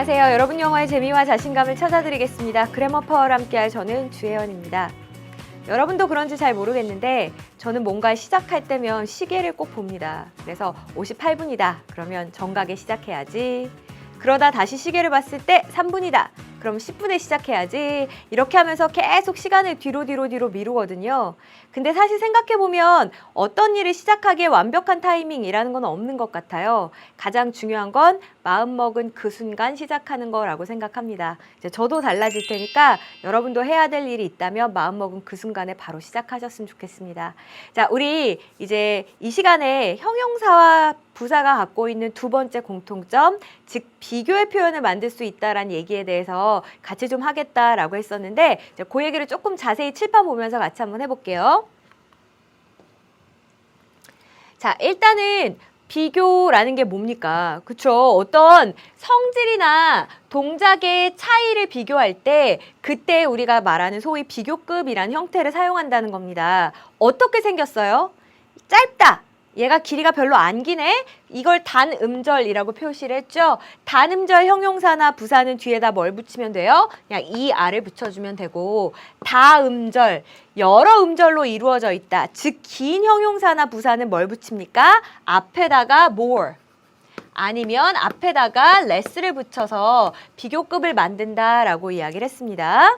안녕하세요. 여러분 영어의 재미와 자신감을 찾아드리겠습니다. 그래머 파워를 함께할 저는 주혜연입니다. 여러분도 그런지 잘 모르겠는데 저는 뭔가 시작할 때면 시계를 꼭 봅니다. 그래서 58분이다. 그러면 정각에 시작해야지. 그러다 다시 시계를 봤을 때 3분이다. 그럼 10분에 시작해야지. 이렇게 하면서 계속 시간을 뒤로 미루거든요. 근데 사실 생각해보면 어떤 일을 시작하기에 완벽한 타이밍이라는 건 없는 것 같아요. 가장 중요한 건 마음먹은 그 순간 시작하는 거라고 생각합니다. 이제 저도 달라질 테니까 여러분도 해야 될 일이 있다면 마음먹은 그 순간에 바로 시작하셨으면 좋겠습니다. 자, 우리 이제 이 시간에 형용사와 부사가 갖고 있는 두 번째 공통점, 즉 비교의 표현을 만들 수 있다라는 얘기에 대해서 같이 좀 하겠다라고 했었는데 이제 그 얘기를 조금 자세히 칠판 보면서 같이 한번 해볼게요. 자, 일단은 비교라는 게 뭡니까? 그쵸? 어떤 성질이나 동작의 차이를 비교할 때 그때 우리가 말하는 소위 비교급이라는 형태를 사용한다는 겁니다. 어떻게 생겼어요? 짧다. 얘가 길이가 별로 안 기네? 이걸 단음절이라고 표시를 했죠. 단음절 형용사나 부사는 뒤에다 뭘 붙이면 돼요? 그냥 ER을 붙여주면 되고, 다음절, 여러 음절로 이루어져 있다. 즉, 긴 형용사나 부사는 뭘 붙입니까? 앞에다가 more. 아니면 앞에다가 less를 붙여서 비교급을 만든다라고 이야기를 했습니다.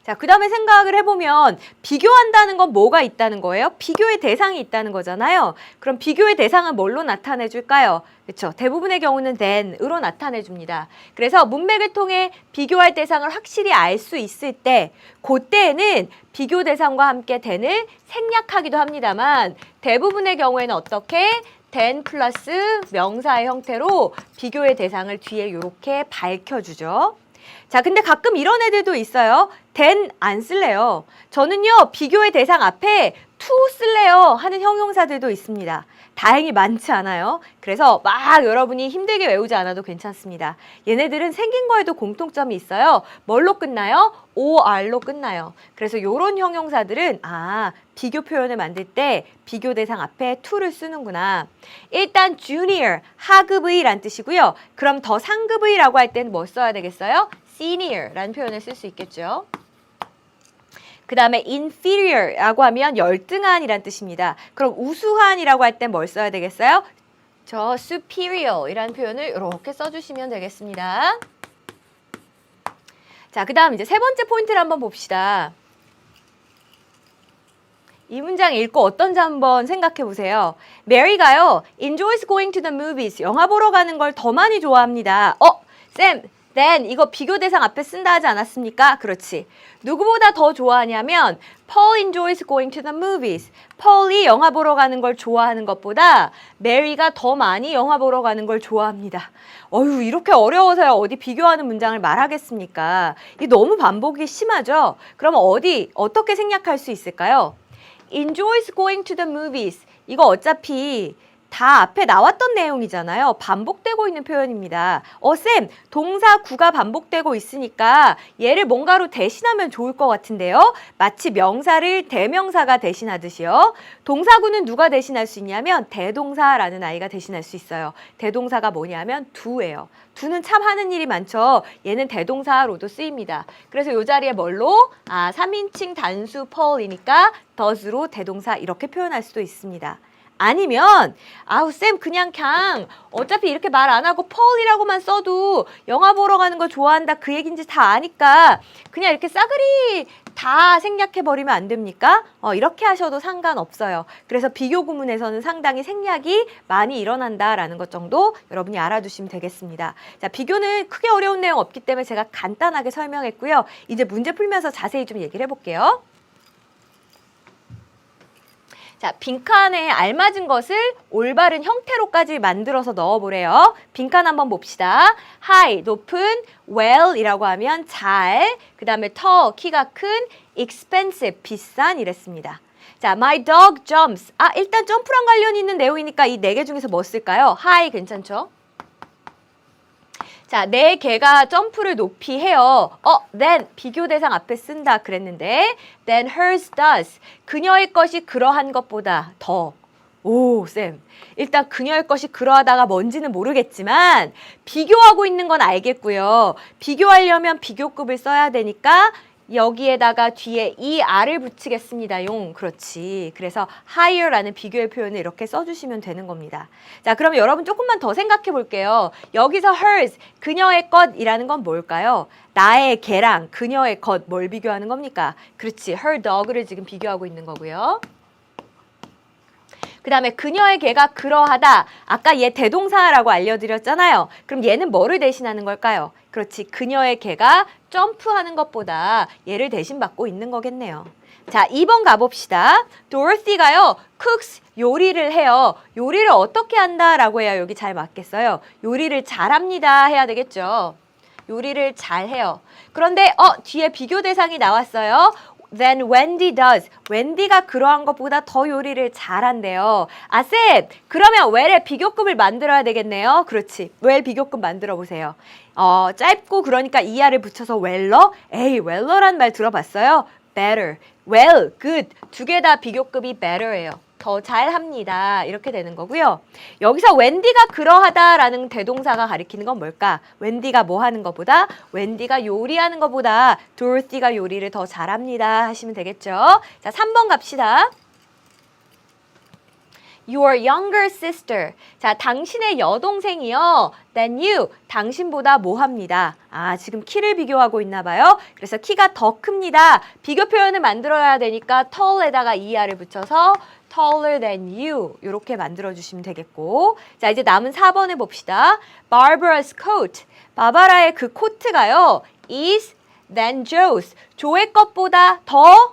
자, 그 다음에 생각을 해보면 비교한다는 건 뭐가 있다는 거예요? 비교의 대상이 있다는 거잖아요. 그럼 비교의 대상은 뭘로 나타내 줄까요? 그렇죠. 대부분의 경우는 than으로 나타내 줍니다. 그래서 문맥을 통해 비교할 대상을 확실히 알 수 있을 때 그때에는 비교 대상과 함께 than을 생략하기도 합니다만 대부분의 경우에는 어떻게? than 플러스 명사의 형태로 비교의 대상을 뒤에 이렇게 밝혀주죠. 자, 근데 가끔 이런 애들도 있어요. than 안 쓸래요. 저는요, 비교의 대상 앞에 to 쓸래요 하는 형용사들도 있습니다. 다행히 많지 않아요. 그래서 막 여러분이 힘들게 외우지 않아도 괜찮습니다. 얘네들은 생긴 거에도 공통점이 있어요. 뭘로 끝나요? OR로 끝나요. 그래서 이런 형용사들은 비교 표현을 만들 때 비교 대상 앞에 to를 쓰는구나. 일단 junior, 하급의란 뜻이고요. 그럼 더 상급의라고 할 때는 뭐 써야 되겠어요? senior라는 표현을 쓸 수 있겠죠. 그 다음에 inferior라고 하면 열등한이란 뜻입니다. 그럼 우수한이라고 할 땐 뭘 써야 되겠어요? 저 superior이라는 표현을 이렇게 써주시면 되겠습니다. 자, 그 다음 이제 세 번째 포인트를 한번 봅시다. 이 문장 읽고 어떤지 한번 생각해 보세요. Mary가요, enjoys going to the movies. 영화 보러 가는 걸 더 많이 좋아합니다. 쌤, then 이거 비교 대상 앞에 쓴다 하지 않았습니까? 그렇지. 누구보다 더 좋아하냐면 Paul enjoys going to the movies. Paul이 영화 보러 가는 걸 좋아하는 것보다 Mary가 더 많이 영화 보러 가는 걸 좋아합니다. 이렇게 어려워서야 어디 비교하는 문장을 말하겠습니까? 이 너무 반복이 심하죠? 그럼 어떻게 생략할 수 있을까요? enjoys going to the movies. 이거 어차피 다 앞에 나왔던 내용이잖아요. 반복되고 있는 표현입니다. 쌤, 동사 구가 반복되고 있으니까 얘를 뭔가로 대신하면 좋을 것 같은데요. 마치 명사를 대명사가 대신하듯이요. 동사구는 누가 대신할 수 있냐면 대동사라는 아이가 대신할 수 있어요. 대동사가 뭐냐면 do예요. do는 참 하는 일이 많죠. 얘는 대동사로도 쓰입니다. 그래서 이 자리에 뭘로? 3인칭 단수 Paul이니까 does로 대동사 이렇게 표현할 수도 있습니다. 아니면 쌤 그냥 어차피 이렇게 말 안 하고 Paul이라고만 써도 영화 보러 가는 거 좋아한다 그 얘기인지 다 아니까 그냥 이렇게 싸그리 다 생략해버리면 안 됩니까? 이렇게 하셔도 상관없어요. 그래서 비교 구문에서는 상당히 생략이 많이 일어난다라는 것 정도 여러분이 알아두시면 되겠습니다. 자, 비교는 크게 어려운 내용 없기 때문에 제가 간단하게 설명했고요. 이제 문제 풀면서 자세히 좀 얘기를 해볼게요. 자, 빈칸에 알맞은 것을 올바른 형태로까지 만들어서 넣어보래요. 빈칸 한번 봅시다. high, 높은, well이라고 하면 잘, 그 다음에 tall, 키가 큰, expensive, 비싼 이랬습니다. 자, my dog jumps. 일단 점프랑 관련 있는 내용이니까 이 네 개 중에서 뭐 쓸까요? high 괜찮죠? 자, 내 개가 점프를 높이 해요. then 비교 대상 앞에 쓴다 그랬는데 then hers does. 그녀의 것이 그러한 것보다 더 오, 쌤. 일단 그녀의 것이 그러하다가 뭔지는 모르겠지만 비교하고 있는 건 알겠고요. 비교하려면 비교급을 써야 되니까 여기에다가 뒤에 ER을 붙이겠습니다. 용. 그렇지. 그래서 higher라는 비교의 표현을 이렇게 써주시면 되는 겁니다. 자, 그럼 여러분 조금만 더 생각해 볼게요. 여기서 hers, 그녀의 것이라는 건 뭘까요? 나의 개랑 그녀의 것, 뭘 비교하는 겁니까? 그렇지. her dog를 지금 비교하고 있는 거고요. 그 다음에 그녀의 개가 그러하다. 아까 얘 대동사라고 알려드렸잖아요. 그럼 얘는 뭐를 대신하는 걸까요? 그렇지. 그녀의 개가 점프하는 것보다 얘를 대신 받고 있는 거겠네요. 자, 2번 가봅시다. Dorothy가요, cooks, 요리를 해요. 요리를 어떻게 한다라고 해야 여기 잘 맞겠어요? 요리를 잘합니다 해야 되겠죠. 요리를 잘해요. 그런데 뒤에 비교 대상이 나왔어요. Then Wendy does. 웬디가 그러한 것보다 더 요리를 잘한대요. 아, 쌤! 그러면 well의 비교급을 만들어야 되겠네요. 그렇지. well 비교급 만들어 보세요. 짧고 그러니까 ER을 붙여서 wel러? 에이, wel러란 말 들어봤어요? better. well, good. 두 개 다 비교급이 better예요. 더 잘합니다. 이렇게 되는 거고요. 여기서 웬디가 그러하다라는 대동사가 가리키는 건 뭘까? 웬디가 뭐 하는 것보다? 웬디가 요리하는 것보다 도로티가 요리를 더 잘합니다. 하시면 되겠죠. 자, 3번 갑시다. Your younger sister. 자, 당신의 여동생이요. Than you. 당신보다 뭐 합니다. 아, 지금 키를 비교하고 있나 봐요. 그래서 키가 더 큽니다. 비교 표현을 만들어야 되니까 tall에다가 er을 붙여서 taller than you. 이렇게 만들어주시면 되겠고. 자, 이제 남은 4번에 봅시다. Barbara's coat. 바바라의 그 코트가요. is than Joe's. 조의 것보다 더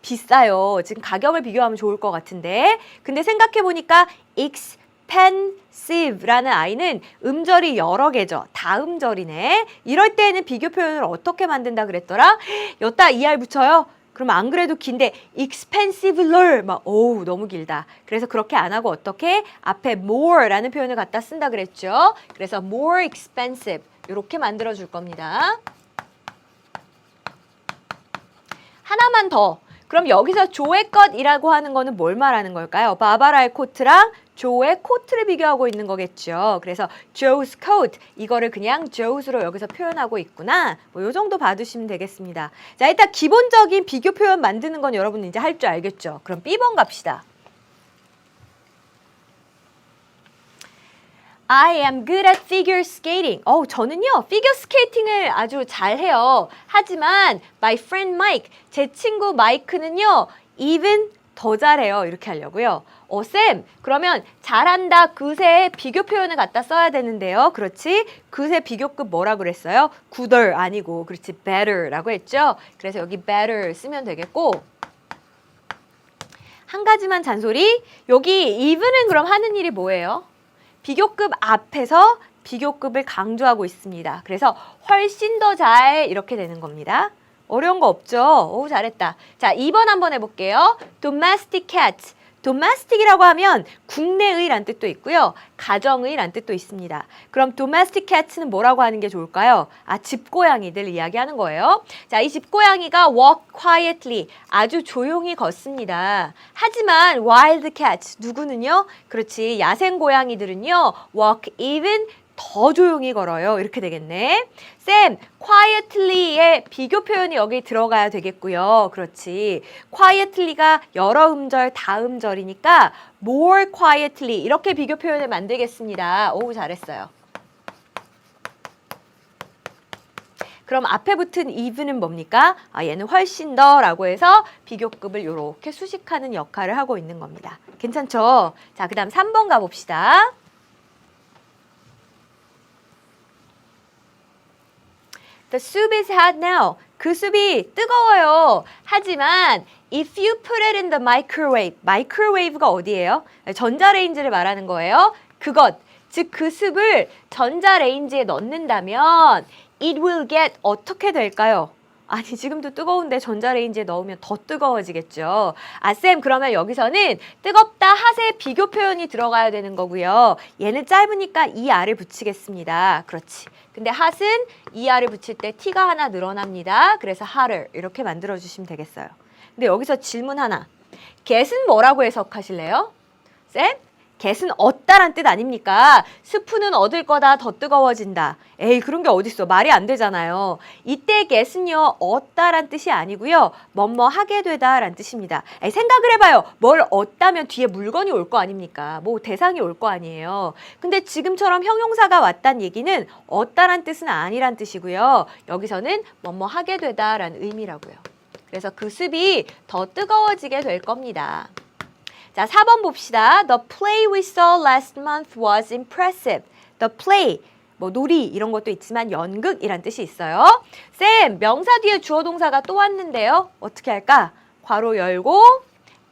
비싸요. 지금 가격을 비교하면 좋을 것 같은데. 근데 생각해보니까 expensive라는 아이는 음절이 여러 개죠. 다음절이네. 이럴 때에는 비교 표현을 어떻게 만든다 그랬더라? 여기다 er 붙여요. 그럼 안 그래도 긴데 expensive를 막 어우 너무 길다. 그래서 그렇게 안 하고 어떻게? 앞에 more라는 표현을 갖다 쓴다 그랬죠. 그래서 more expensive 이렇게 만들어 줄 겁니다. 하나만 더. 그럼 여기서 조의 것이라고 하는 거는 뭘 말하는 걸까요? 바바라의 코트랑 조의 코트를 비교하고 있는 거겠죠. 그래서 Joe's coat 이거를 그냥 Joe's로 여기서 표현하고 있구나. 뭐 요 정도 봐두시면 되겠습니다. 자, 일단 기본적인 비교 표현 만드는 건 여러분 이제 할 줄 알겠죠. 그럼 B번 갑시다. I am good at figure skating. 저는요, 피겨 스케이팅을 아주 잘해요. 하지만 my friend Mike, 제 친구 마이크는요, even 더 잘해요. 이렇게 하려고요. 쌤, 그러면 잘한다, 그새의 비교 표현을 갖다 써야 되는데요. 그렇지? 그새 비교급 뭐라 그랬어요? gooder 아니고, 그렇지, better라고 했죠? 그래서 여기 better 쓰면 되겠고, 한 가지만 잔소리. 여기 even은 그럼 하는 일이 뭐예요? 비교급 앞에서 비교급을 강조하고 있습니다. 그래서 훨씬 더 잘 이렇게 되는 겁니다. 어려운 거 없죠? 오, 잘했다. 자, 2번 한번 해볼게요. domestic cat. domestic이라고 하면 국내의란 뜻도 있고요. 가정의란 뜻도 있습니다. 그럼 domestic cat는 뭐라고 하는 게 좋을까요? 아, 집고양이들 이야기하는 거예요. 자, 이 집고양이가 walk quietly, 아주 조용히 걷습니다. 하지만 wild cat, 누구는요? 그렇지, 야생 고양이들은요, walk even 더 조용히 걸어요. 이렇게 되겠네. 쌤, quietly의 비교 표현이 여기 들어가야 되겠고요. 그렇지. quietly가 여러 음절, 다음절이니까 more quietly 이렇게 비교 표현을 만들겠습니다. 오, 잘했어요. 그럼 앞에 붙은 even은 뭡니까? 아, 얘는 훨씬 더라고 해서 비교급을 이렇게 수식하는 역할을 하고 있는 겁니다. 괜찮죠? 자, 그 다음 3번 가봅시다. The soup is hot now. 그 숲이 뜨거워요. 하지만 if you put it in the microwave. microwave가 어디예요? 전자레인지를 말하는 거예요. 그것, 즉 그 숲을 전자레인지에 넣는다면 it will get 어떻게 될까요? 아니, 지금도 뜨거운데 전자레인지에 넣으면 더 뜨거워지겠죠. 아, 쌤, 그러면 여기서는 뜨겁다 핫의 비교 표현이 들어가야 되는 거고요. 얘는 짧으니까 er을 붙이겠습니다. 그렇지. 근데 핫은 er을 붙일 때 t가 하나 늘어납니다. 그래서 hotter 이렇게 만들어주시면 되겠어요. 근데 여기서 질문 하나. get은 뭐라고 해석하실래요? 쌤? get은 얻다란 뜻 아닙니까? 스프는 얻을 거다, 더 뜨거워진다. 에이, 그런 게 어딨어. 말이 안 되잖아요. 이때 get은요, 얻다란 뜻이 아니고요. 뭐뭐 하게 되다란 뜻입니다. 에이, 생각을 해봐요. 뭘 얻다면 뒤에 물건이 올 거 아닙니까? 뭐 대상이 올 거 아니에요. 근데 지금처럼 형용사가 왔다는 얘기는 얻다란 뜻은 아니란 뜻이고요. 여기서는 뭐뭐 하게 되다라는 의미라고요. 그래서 그 습이 더 뜨거워지게 될 겁니다. 자, 4번 봅시다. The play we saw last month was impressive. The play, 뭐 놀이 이런 것도 있지만 연극이란 뜻이 있어요. 쌤, 명사 뒤에 주어 동사가 또 왔는데요. 어떻게 할까? 괄호 열고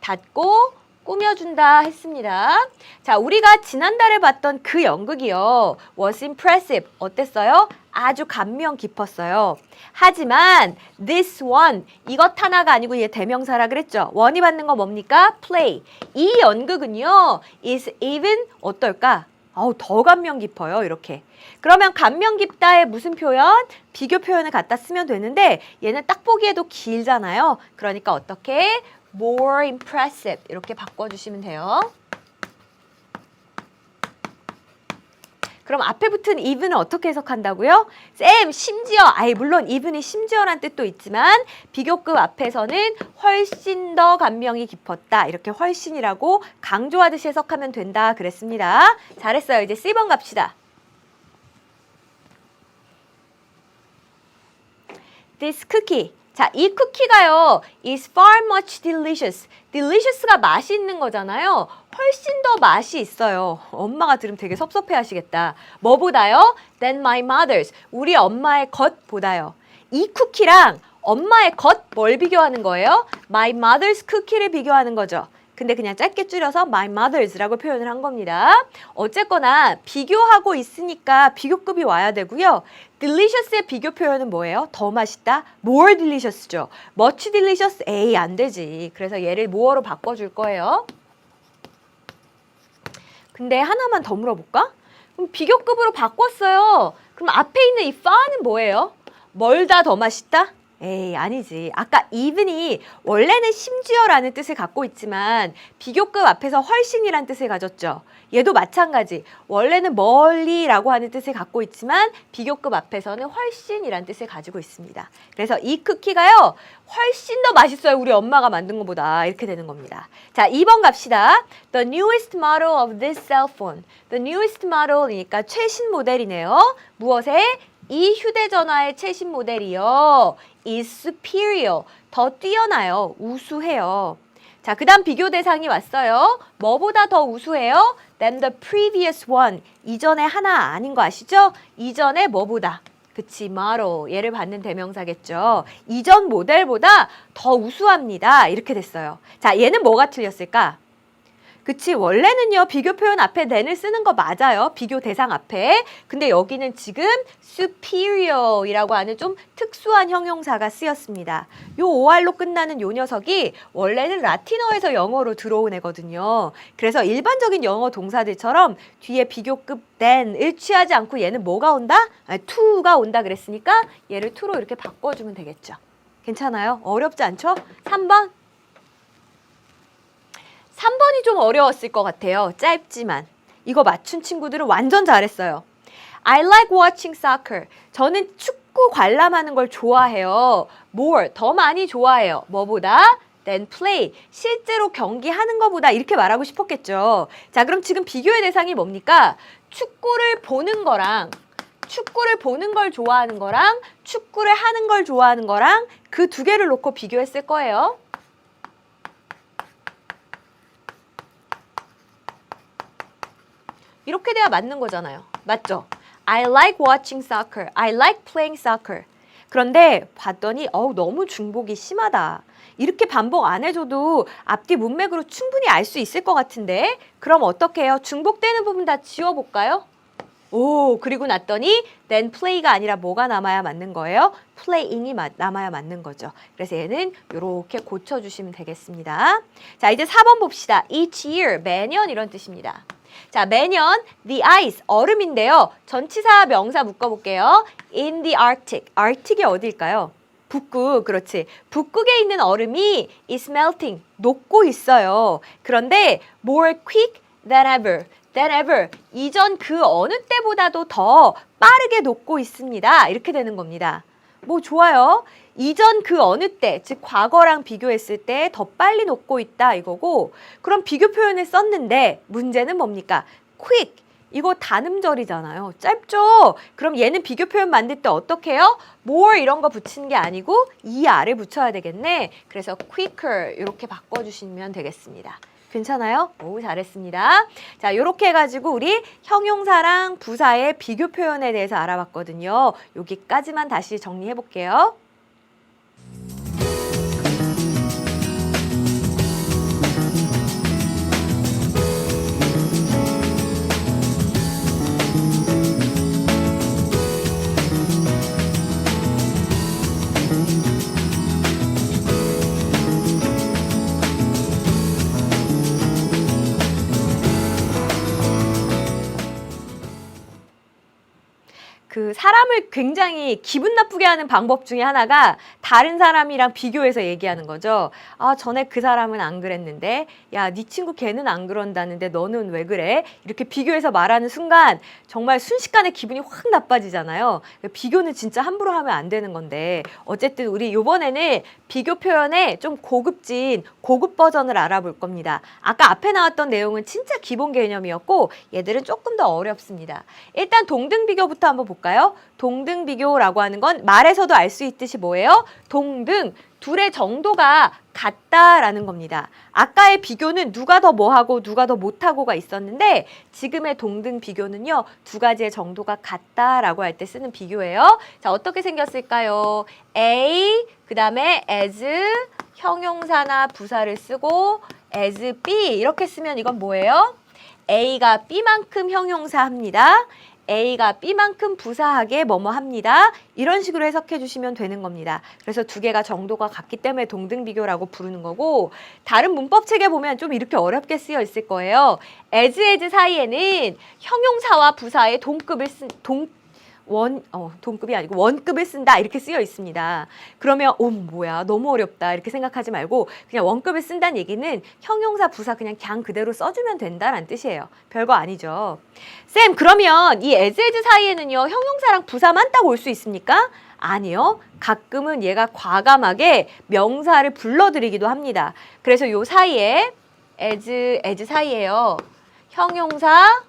닫고 꾸며준다 했습니다. 자, 우리가 지난달에 봤던 그 연극이요. was impressive. 어땠어요? 아주 감명 깊었어요. 하지만 this one, 이것 하나가 아니고 얘 대명사라 그랬죠. 원이 받는 거 뭡니까? play. 이 연극은요. is even 어떨까? 더 감명 깊어요. 이렇게. 그러면 감명 깊다의 무슨 표현? 비교 표현을 갖다 쓰면 되는데 얘는 딱 보기에도 길잖아요. 그러니까 어떻게? more impressive 이렇게 바꿔주시면 돼요. 그럼 앞에 붙은 even은 어떻게 해석한다고요? 쌤, 심지어, 물론 even이 심지어란 뜻도 있지만 비교급 앞에서는 훨씬 더 감명이 깊었다. 이렇게 훨씬이라고 강조하듯이 해석하면 된다 그랬습니다. 잘했어요. 이제 C번 갑시다. This cookie. 자, 이 쿠키가요. is far much delicious. delicious가 맛이 있는 거잖아요. 훨씬 더 맛이 있어요. 엄마가 들으면 되게 섭섭해 하시겠다. 뭐보다요? than my mother's. 우리 엄마의 것보다요. 이 쿠키랑 엄마의 것 뭘 비교하는 거예요? my mother's cookie를 비교하는 거죠. 근데 그냥 짧게 줄여서 my mother's라고 표현을 한 겁니다. 어쨌거나 비교하고 있으니까 비교급이 와야 되고요. delicious의 비교 표현은 뭐예요? 더 맛있다? more delicious죠. much delicious? 에이, 안 되지. 그래서 얘를 more로 바꿔줄 거예요. 근데 하나만 더 물어볼까? 그럼 비교급으로 바꿨어요. 그럼 앞에 있는 이 far는 뭐예요? 멀다 더 맛있다? 에이, 아니지. 아까 even이 원래는 심지어라는 뜻을 갖고 있지만 비교급 앞에서 훨씬이라는 뜻을 가졌죠. 얘도 마찬가지. 원래는 멀리라고 하는 뜻을 갖고 있지만 비교급 앞에서는 훨씬이라는 뜻을 가지고 있습니다. 그래서 이 쿠키가요. 훨씬 더 맛있어요. 우리 엄마가 만든 것보다. 이렇게 되는 겁니다. 자, 2번 갑시다. The newest model of this cell phone. The newest model이니까 최신 모델이네요. 무엇에? 이 휴대전화의 최신 모델이요. is superior. 더 뛰어나요. 우수해요. 자, 그 다음 비교 대상이 왔어요. 뭐보다 더 우수해요? than the previous one. 이전에 하나 아닌 거 아시죠? 이전에 뭐보다. 그치, model. 얘를 받는 대명사겠죠. 이전 모델보다 더 우수합니다. 이렇게 됐어요. 자, 얘는 뭐가 틀렸을까? 그치, 원래는요, 비교 표현 앞에 than을 쓰는 거 맞아요. 비교 대상 앞에. 근데 여기는 지금 superior이라고 하는 좀 특수한 형용사가 쓰였습니다. 요 OR로 끝나는 요 녀석이 원래는 라틴어에서 영어로 들어온 애거든요. 그래서 일반적인 영어 동사들처럼 뒤에 비교급 than을 취하지 않고 얘는 뭐가 온다? to가 온다 그랬으니까 얘를 to로 이렇게 바꿔주면 되겠죠. 괜찮아요? 어렵지 않죠? 3번. 3번이 좀 어려웠을 것 같아요. 짧지만. 이거 맞춘 친구들은 완전 잘했어요. I like watching soccer. 저는 축구 관람하는 걸 좋아해요. more, 더 많이 좋아해요. 뭐보다? than play. 실제로 경기하는 것보다 이렇게 말하고 싶었겠죠. 자, 그럼 지금 비교의 대상이 뭡니까? 축구를 보는 거랑 축구를 보는 걸 좋아하는 거랑 축구를 하는 걸 좋아하는 거랑 그 두 개를 놓고 비교했을 거예요. 이렇게 돼야 맞는 거잖아요. 맞죠? I like watching soccer. I like playing soccer. 그런데 봤더니 너무 중복이 심하다. 이렇게 반복 안 해줘도 앞뒤 문맥으로 충분히 알 수 있을 것 같은데 그럼 어떻게 해요? 중복되는 부분 다 지워볼까요? 오, 그리고 났더니 then play가 아니라 뭐가 남아야 맞는 거예요? playing이 남아야 맞는 거죠. 그래서 얘는 이렇게 고쳐주시면 되겠습니다. 자, 이제 4번 봅시다. Each year, 매년 이런 뜻입니다. 자, 매년 the ice, 얼음인데요. 전치사 명사 묶어볼게요. in the Arctic. Arctic이 어디일까요? 북극, 그렇지. 북극에 있는 얼음이 is melting, 녹고 있어요. 그런데 more quick than ever. than ever. 이전 그 어느 때보다도 더 빠르게 녹고 있습니다. 이렇게 되는 겁니다. 뭐 좋아요. 이전 그 어느 때, 즉 과거랑 비교했을 때 더 빨리 녹고 있다 이거고, 그럼 비교 표현을 썼는데 문제는 뭡니까? quick. 이거 단음절이잖아요. 짧죠? 그럼 얘는 비교 표현 만들 때 어떻게 해요? more 이런 거 붙이는 게 아니고 ER을 붙여야 되겠네. 그래서 quicker 이렇게 바꿔주시면 되겠습니다. 괜찮아요? 오, 잘했습니다. 자, 요렇게 해가지고 우리 형용사랑 부사의 비교 표현에 대해서 알아봤거든요. 여기까지만 다시 정리해 볼게요. 그 사람을 굉장히 기분 나쁘게 하는 방법 중에 하나가 다른 사람이랑 비교해서 얘기하는 거죠. 아, 전에 그 사람은 안 그랬는데, 야, 네 친구 걔는 안 그런다는데 너는 왜 그래? 이렇게 비교해서 말하는 순간 정말 순식간에 기분이 확 나빠지잖아요. 비교는 진짜 함부로 하면 안 되는 건데, 어쨌든 우리 이번에는 비교 표현의 좀 고급진 고급 버전을 알아볼 겁니다. 아까 앞에 나왔던 내용은 진짜 기본 개념이었고 얘들은 조금 더 어렵습니다. 일단 동등 비교부터 한번 볼까요? 동등 비교라고 하는 건 말에서도 알 수 있듯이 뭐예요? 동등, 둘의 정도가 같다라는 겁니다. 아까의 비교는 누가 더 뭐하고 누가 더 못하고가 있었는데 지금의 동등 비교는요. 두 가지의 정도가 같다라고 할 때 쓰는 비교예요. 자, 어떻게 생겼을까요? A, 그 다음에 as, 형용사나 부사를 쓰고 as B 이렇게 쓰면 이건 뭐예요? A가 B만큼 형용사합니다. A가 B만큼 부사하게 뭐뭐 합니다. 이런 식으로 해석해 주시면 되는 겁니다. 그래서 두 개가 정도가 같기 때문에 동등비교라고 부르는 거고 다른 문법 책에 보면 좀 이렇게 어렵게 쓰여 있을 거예요. as 사이에는 형용사와 부사의 동급이 아니고 원급을 쓴다 이렇게 쓰여 있습니다. 그러면 뭐야 너무 어렵다 이렇게 생각하지 말고 그냥 원급을 쓴다는 얘기는 형용사 부사 그냥 그대로 써주면 된다는 뜻이에요. 별거 아니죠. 쌤 그러면 이 as 사이에는요 형용사랑 부사만 딱 올 수 있습니까? 아니요. 가끔은 얘가 과감하게 명사를 불러들이기도 합니다. 그래서 요 사이에 as 사이에요. 형용사,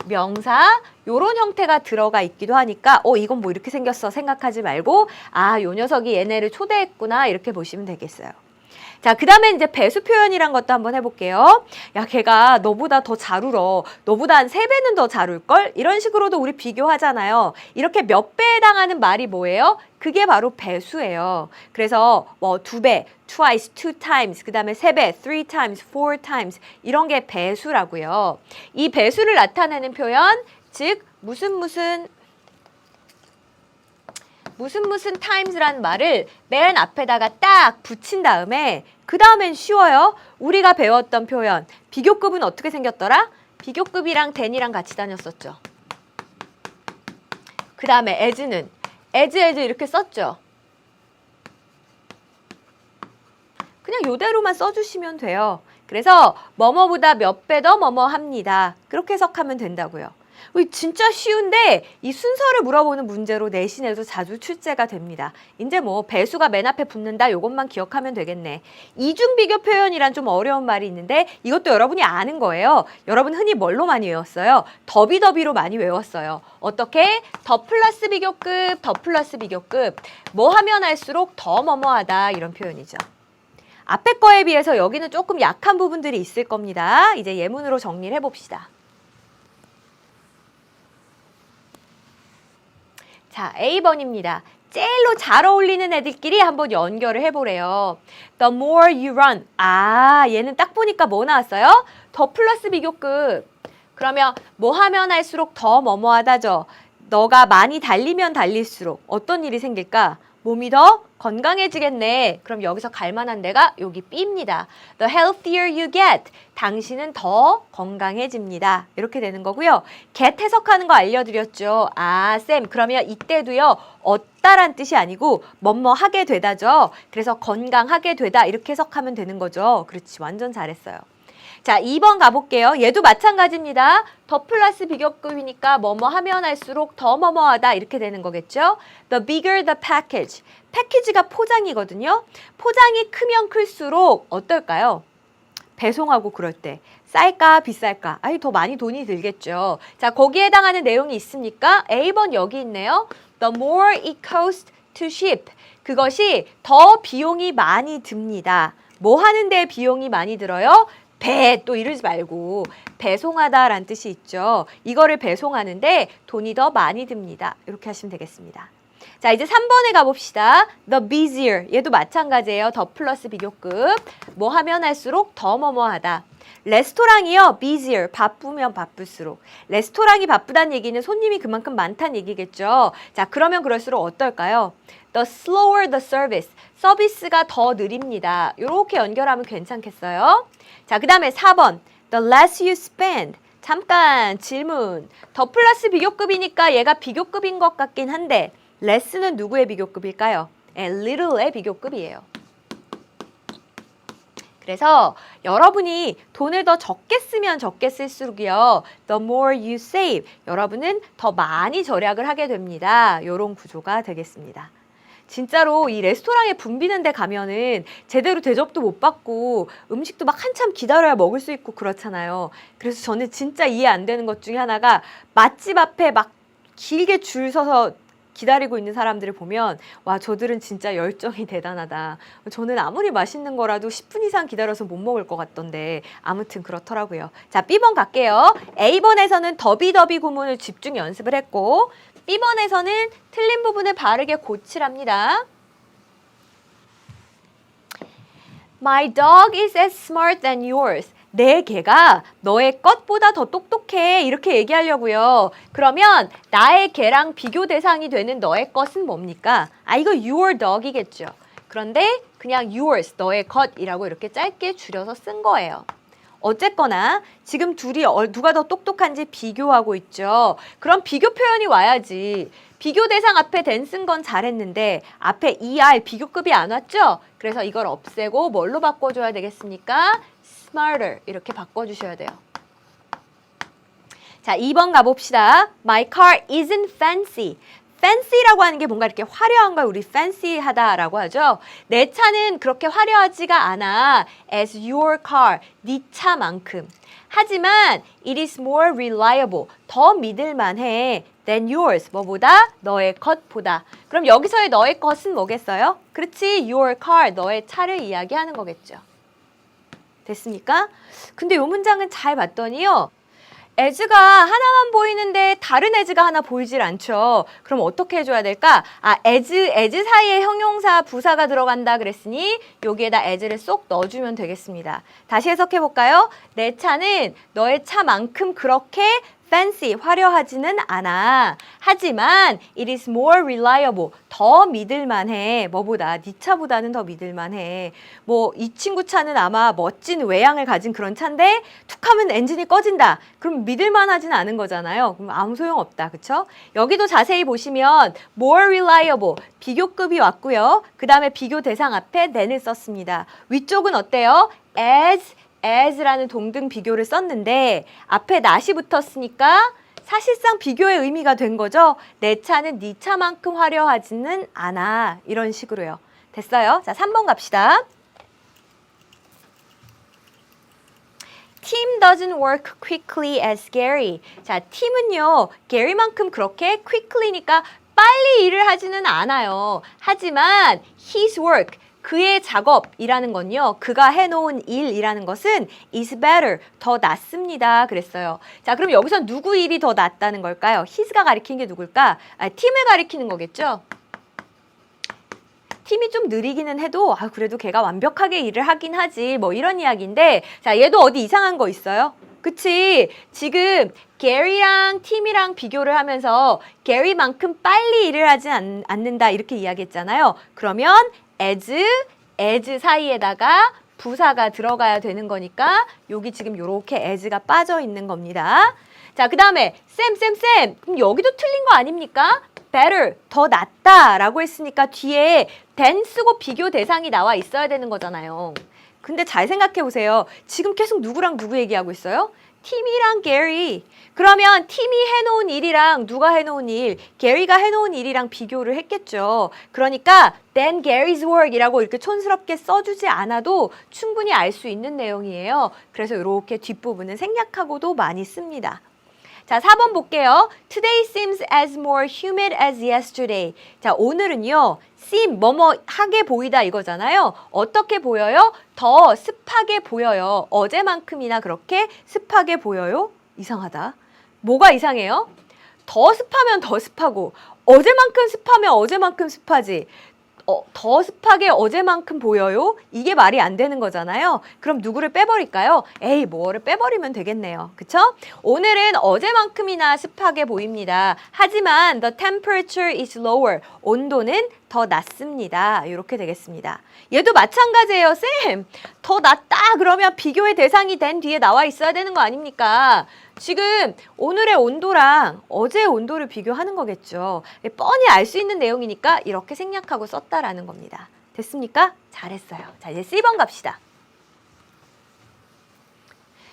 명사 요런 형태가 들어가 있기도 하니까 이건 뭐 이렇게 생겼어 생각하지 말고 요 녀석이 얘네를 초대했구나 이렇게 보시면 되겠어요. 자, 그 다음에 이제 배수 표현이란 것도 한번 해볼게요. 야, 걔가 너보다 더 잘 울어. 너보다 한 3배는 더 잘 울걸? 이런 식으로도 우리 비교하잖아요. 이렇게 몇 배에 해당하는 말이 뭐예요? 그게 바로 배수예요. 그래서 뭐 2배, twice, 2 times, 그 다음에 3배, 3 times, 4 times 이런 게 배수라고요. 이 배수를 나타내는 표현, 즉 무슨 times라는 말을 맨 앞에다가 딱 붙인 다음에 그 다음엔 쉬워요. 우리가 배웠던 표현 비교급은 어떻게 생겼더라? 비교급이랑 than이랑 같이 다녔었죠. 그 다음에 as는 as 이렇게 썼죠. 그냥 요대로만 써주시면 돼요. 그래서 뭐뭐보다 몇 배 더 뭐뭐 합니다. 그렇게 해석하면 된다고요. 진짜 쉬운데 이 순서를 물어보는 문제로 내신에도 자주 출제가 됩니다. 이제 뭐 배수가 맨 앞에 붙는다 요것만 기억하면 되겠네. 이중비교 표현이란 좀 어려운 말이 있는데 이것도 여러분이 아는 거예요. 여러분 흔히 뭘로 많이 외웠어요? 더비더비로 많이 외웠어요. 어떻게? 더 플러스 비교급, 더 플러스 비교급. 뭐 하면 할수록 더 뭐뭐하다 이런 표현이죠. 앞에 거에 비해서 여기는 조금 약한 부분들이 있을 겁니다. 이제 예문으로 정리를 해봅시다. 자, A번입니다. 제일로 잘 어울리는 애들끼리 한번 연결을 해보래요. The more you run. 얘는 딱 보니까 뭐 나왔어요? 더 플러스 비교급. 그러면 뭐 하면 할수록 더 뭐뭐하다죠. 너가 많이 달리면 달릴수록 어떤 일이 생길까? 몸이 더 건강해지겠네. 그럼 여기서 갈 만한 데가 여기 B입니다. The healthier you get. 당신은 더 건강해집니다. 이렇게 되는 거고요. get 해석하는 거 알려드렸죠. 쌤 그러면 이때도요. 얻다란 뜻이 아니고 뭐뭐 하게 되다죠. 그래서 건강하게 되다 이렇게 해석하면 되는 거죠. 그렇지 완전 잘했어요. 자, 2번 가볼게요. 얘도 마찬가지입니다. 더 플러스 비교급이니까 뭐뭐 하면 할수록 더 뭐뭐하다 이렇게 되는 거겠죠. The bigger the package. 패키지가 포장이거든요. 포장이 크면 클수록 어떨까요? 배송하고 그럴 때 쌀까 비쌀까? 아니 더 많이 돈이 들겠죠. 자, 거기에 해당하는 내용이 있습니까? A번 여기 있네요. The more it costs to ship. 그것이 더 비용이 많이 듭니다. 뭐 하는데 비용이 많이 들어요? 배 또 이러지 말고 배송하다라는 뜻이 있죠. 이거를 배송하는데 돈이 더 많이 듭니다. 이렇게 하시면 되겠습니다. 자, 이제 3번에 가봅시다. The busier. 얘도 마찬가지예요. 더 플러스 비교급. 뭐 하면 할수록 더 뭐뭐하다. 레스토랑이요. busier. 바쁘면 바쁠수록. 레스토랑이 바쁘다는 얘기는 손님이 그만큼 많다는 얘기겠죠. 자, 그러면 그럴수록 어떨까요? The slower the service. 서비스가 더 느립니다. 이렇게 연결하면 괜찮겠어요? 자, 그 다음에 4번. The less you spend. 잠깐 질문. 더 플러스 비교급이니까 얘가 비교급인 것 같긴 한데 less는 누구의 비교급일까요? little의 비교급이에요. 그래서 여러분이 돈을 더 적게 쓰면 적게 쓸수록이요. The more you save. 여러분은 더 많이 절약을 하게 됩니다. 이런 구조가 되겠습니다. 진짜로 이 레스토랑에 붐비는 데 가면은 제대로 대접도 못 받고 음식도 막 한참 기다려야 먹을 수 있고 그렇잖아요. 그래서 저는 진짜 이해 안 되는 것 중에 하나가 맛집 앞에 막 길게 줄 서서 기다리고 있는 사람들을 보면 와, 저들은 진짜 열정이 대단하다. 저는 아무리 맛있는 거라도 10분 이상 기다려서 못 먹을 것 같던데 아무튼 그렇더라고요. 자, B번 갈게요. A번에서는 더비더비 구문을 집중 연습을 했고 B번에서는 틀린 부분을 바르게 고치랍니다. My dog is as smart than yours. 내 개가 너의 것보다 더 똑똑해. 이렇게 얘기하려고요. 그러면 나의 개랑 비교 대상이 되는 너의 것은 뭡니까? 아, 이거 your dog이겠죠. 그런데 그냥 yours, 너의 것이라고 이렇게 짧게 줄여서 쓴 거예요. 어쨌거나 지금 둘이 누가 더 똑똑한지 비교하고 있죠. 그럼 비교 표현이 와야지. 비교 대상 앞에 than 쓴 건 잘했는데 앞에 er 비교급이 안 왔죠? 그래서 이걸 없애고 뭘로 바꿔줘야 되겠습니까? smarter 이렇게 바꿔주셔야 돼요. 자, 2번 가봅시다. My car isn't fancy. fancy라고 하는 게 뭔가 이렇게 화려한 걸 우리 fancy하다라고 하죠. 내 차는 그렇게 화려하지가 않아. as your car, 네 차만큼. 하지만 it is more reliable, 더 믿을만해 than yours, 뭐보다? 너의 것보다. 그럼 여기서의 너의 것은 뭐겠어요? 그렇지, your car, 너의 차를 이야기하는 거겠죠. 됐습니까? 근데 이 문장은 잘 봤더니요. as가 하나만 보이는데 다른 as가 하나 보이질 않죠. 그럼 어떻게 해줘야 될까? 아, as 사이에 형용사, 부사가 들어간다 그랬으니 여기에다 as를 쏙 넣어주면 되겠습니다. 다시 해석해볼까요? 내 차는 너의 차만큼 그렇게 fancy, 화려하지는 않아. 하지만 it is more reliable, 더 믿을만해. 뭐보다? 네 차보다는 더 믿을만해. 뭐 이 친구 차는 아마 멋진 외양을 가진 그런 차인데 툭 하면 엔진이 꺼진다. 그럼 믿을만하진 않은 거잖아요. 그럼 아무 소용없다. 그쵸? 여기도 자세히 보시면 more reliable, 비교급이 왔고요. 그 다음에 비교 대상 앞에 than을 썼습니다. 위쪽은 어때요? as라는 동등 비교를 썼는데 앞에 not이 붙었으니까 사실상 비교의 의미가 된 거죠. 내 차는 네 차만큼 화려하지는 않아. 이런 식으로요. 됐어요? 자, 3번 갑시다. Tim doesn't work quickly as Gary. 자, 팀은요, Gary만큼 그렇게 quickly니까 빨리 일을 하지는 않아요. 하지만 his work, 그의 작업이라는 건요. 그가 해놓은 일이라는 것은 is better, 더 낫습니다. 그랬어요. 자, 그럼 여기서 누구 일이 더 낫다는 걸까요? his가 가리키는 게 누굴까? 아, 팀을 가리키는 거겠죠? 팀이 좀 느리기는 해도 그래도 걔가 완벽하게 일을 하긴 하지. 뭐 이런 이야기인데 자, 얘도 어디 이상한 거 있어요? 그치? 지금 게리랑 팀이랑 비교를 하면서 게리만큼 빨리 일을 하지 않는다 이렇게 이야기했잖아요. 그러면 as 사이에다가 부사가 들어가야 되는 거니까 여기 지금 요렇게 as가 빠져 있는 겁니다. 자, 그 다음에 쌤 그럼 여기도 틀린 거 아닙니까? better, 더 낫다 라고 했으니까 뒤에 than 쓰고 비교 대상이 나와 있어야 되는 거잖아요. 근데 잘 생각해 보세요. 지금 계속 누구랑 누구 얘기하고 있어요? 팀이랑 게리. 그러면 팀이 해놓은 일이랑 누가 해놓은 일, 게리가 해놓은 일이랑 비교를 했겠죠. 그러니까 then Gary's work이라고 이렇게 촌스럽게 써주지 않아도 충분히 알 수 있는 내용이에요. 그래서 이렇게 뒷부분은 생략하고도 많이 씁니다. 자, 4번 볼게요. Today seems as more humid as yesterday. 자, 오늘은요. seem, 뭐뭐하게 보이다 이거잖아요. 어떻게 보여요? 더 습하게 보여요. 어제만큼이나 그렇게 습하게 보여요? 이상하다. 뭐가 이상해요? 더 습하면 더 습하고 어제만큼 습하면 어제만큼 습하지. 더 습하게 어제만큼 보여요? 이게 말이 안 되는 거잖아요. 그럼 누구를 빼버릴까요? 에이, 뭐를 빼버리면 되겠네요. 그쵸? 오늘은 어제만큼이나 습하게 보입니다. 하지만 the temperature is lower. 온도는 더 낮습니다. 이렇게 되겠습니다. 얘도 마찬가지예요. 쌤, 더 낮다 그러면 비교의 대상이 된 뒤에 나와 있어야 되는 거 아닙니까? 지금 오늘의 온도랑 어제의 온도를 비교하는 거겠죠. 뻔히 알 수 있는 내용이니까 이렇게 생략하고 썼다라는 겁니다. 됐습니까? 잘했어요. 자, 이제 C번 갑시다.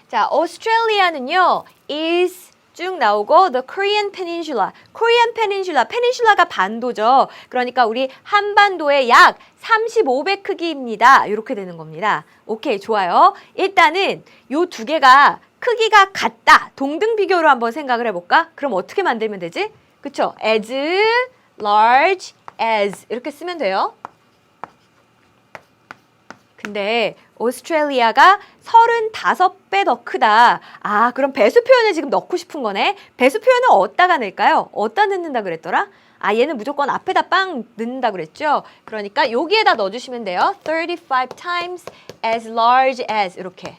자, 오스트레일리아는요, is 쭉 나오고 the Korean Peninsula. Korean Peninsula, 페닌슐라가 반도죠. 그러니까 우리 한반도의 약 35배 크기입니다. 이렇게 되는 겁니다. 오케이, 좋아요. 일단은 요 두 개가 크기가 같다. 동등 비교로 한번 생각을 해볼까? 그럼 어떻게 만들면 되지? 그쵸? as large as 이렇게 쓰면 돼요. 근데 오스트레일리아가 35배 더 크다. 아, 그럼 배수 표현을 지금 넣고 싶은 거네. 배수 표현을 어디다가 넣을까요? 어디다 넣는다 그랬더라? 아, 얘는 무조건 앞에다 빵 넣는다 그랬죠? 그러니까 여기에다 넣어주시면 돼요. 35 times as large as 이렇게.